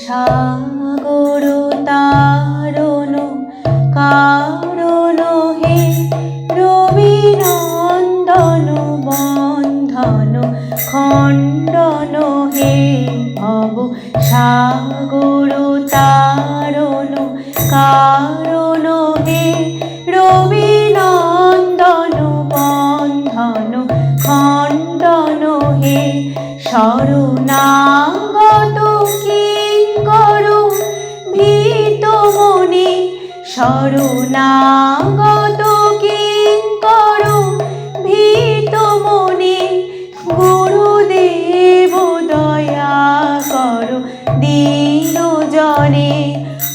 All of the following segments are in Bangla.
সাগর তারণ কারণ হে রবি নন্দন বন্ধন খণ্ডন হে ভব সাগর তারণ কারণ হে রবি নন্দন বন্ধন খণ্ডন হে শরণাগত কিঙ্কর ভীত মনে শরণাগত কিঙ্কর ভীত মনে গুরুদেব দয়া কর দীন জনে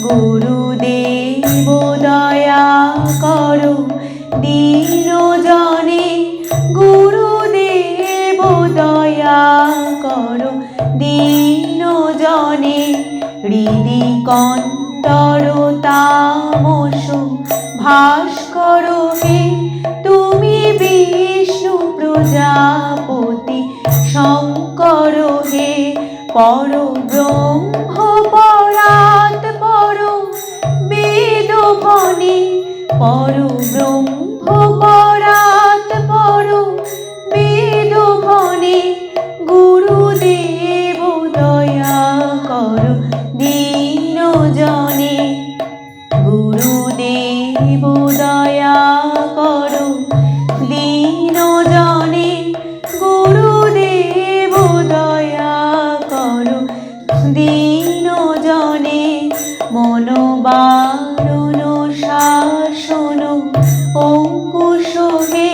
গুরুদেব দয়া কর দীন জনে গুরুদেব দয়া কর দীন জনে হৃদি কন্তর তামস ভাস্কর হে তুমি বিষ্ণু প্রজাপতি শঙ্কর হে পর ব্রহ্ম পরাৎ পর বেদ ভনে পর ব্রহ্ম পরাৎ পর বেদ ভনে গুরুদেব দয়া কর দীন জনে গুরুদেব দয়া কর দীন জনে গুরুদেব দয়া কর দীন জনে মনোবারণ শাসন অঙ্কুশ হে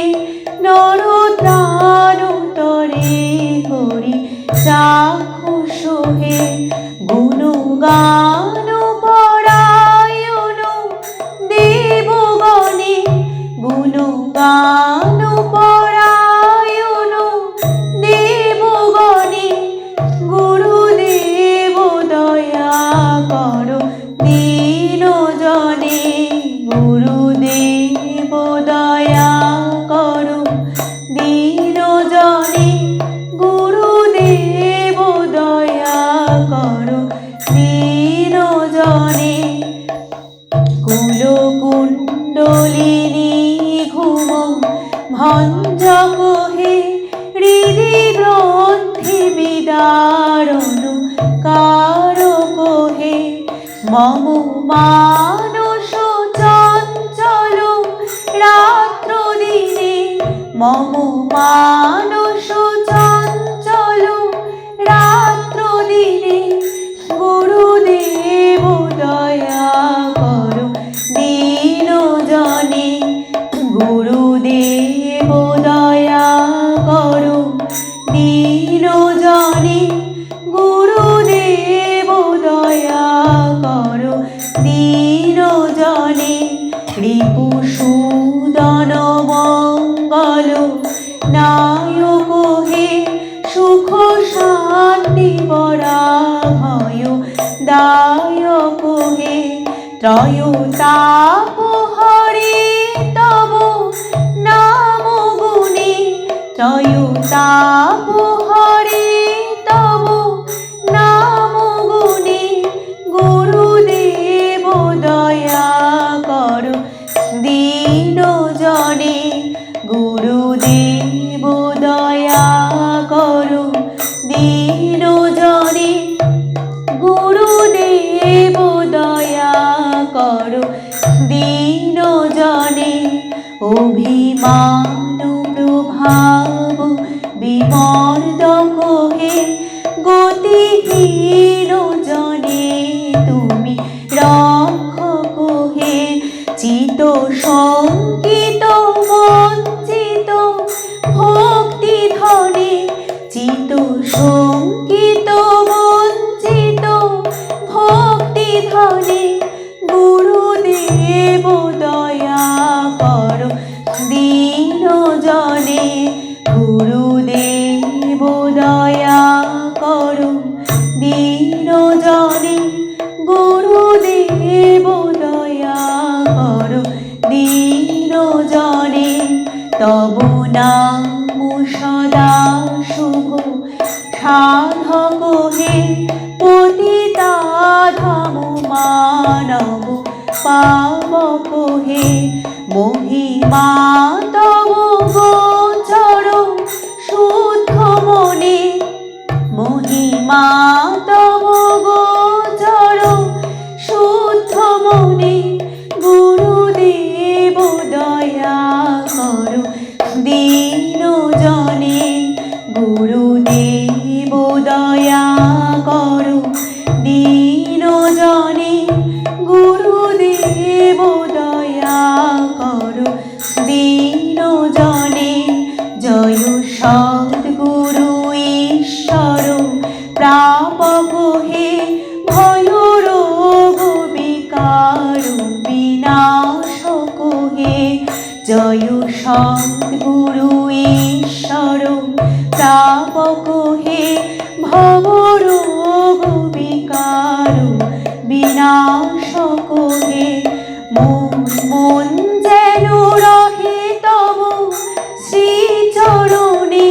নরদ্রাণ তরে হরি চাক্ষুষ হে গুণগান পরায়ণ দেবগণে গুণগান পরায়ণ দেবগণে গুরুদেব দয়া কর দীন জনে গুরুদেব দয়া কর দীন জনে গুরুদেব দয়া কর দীন জনে কুলকুণ্ডলিনী ঘুম ভঞ্জক হে হৃদি গ্রন্থি বিদারণ কারক হে মম মানস চঞ্চল রাত্র দিনে মম মানস চঞ্চল রাত্র দিনে গুরুদেব দয়া কর দীন জনে গুরুদেব দয়া কর দীন জনে গুরুদেব দয়া কর দীন জনে রিপুসূদন মঙ্গল নায়ক হে সুখ শান্তি বরাভয় দায়ক হে ত্রয়োতাপ হরে তব নাম গুণে ত্রয়োতাপ হরে তব নাম গুণে গুরুদেব দয়া কর দীন জনে গুরুদেব দয়া কর দীন জনে গুরুদেব দয়া কর দীন জনে অভিমান প্রভাব বিমর্দক হে গতিহীন জনে তুমি রক্ষক হে চিত শঙ্কিত বঞ্চিত ভক্তি ধনে চিত শঙ্কিত বঞ্চিত ভক্তি ধনে গুরুদেব দয়া কর দীন জনে গুরুদেব দয়া কর দীন জনে গুরুদেব দয়া কর দীন জনে তব নাম সদা শুভ সাধক হে পতিতা মানব পাবক হে মহিমা তব গোচর শুদ্ধ মনে মহিমা তব গোচর শুদ্ধ মনে গুরুদেব দয়া করো দীন জনে গুরুদেব দয়া করো দীন জনে গুরুদেব দয়া করো দীন জনে জয় সদ্গুরু ঈশ্বর প্রাপক হে ভয় রোগ বিকার বিনাশক হে জয় সদ্গুরু ঈশ্বর প্রাপক হে ভব রোগ বিকার বিনাশক হে মন যেন রহে তব শ্রীচরণে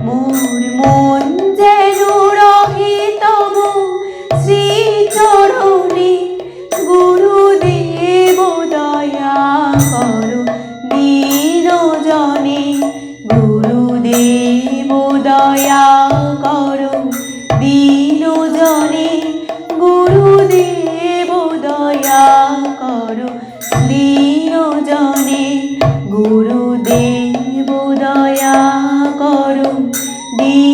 মোর মন যেন রহে তব শ্রীচরণে গুরুদেব দয়া করো দীন জনে গুরুদেব দয়া করো দীন জনে গুরুদেব দয়া করো দীন জনে গুরুদেব দয়া করো দীন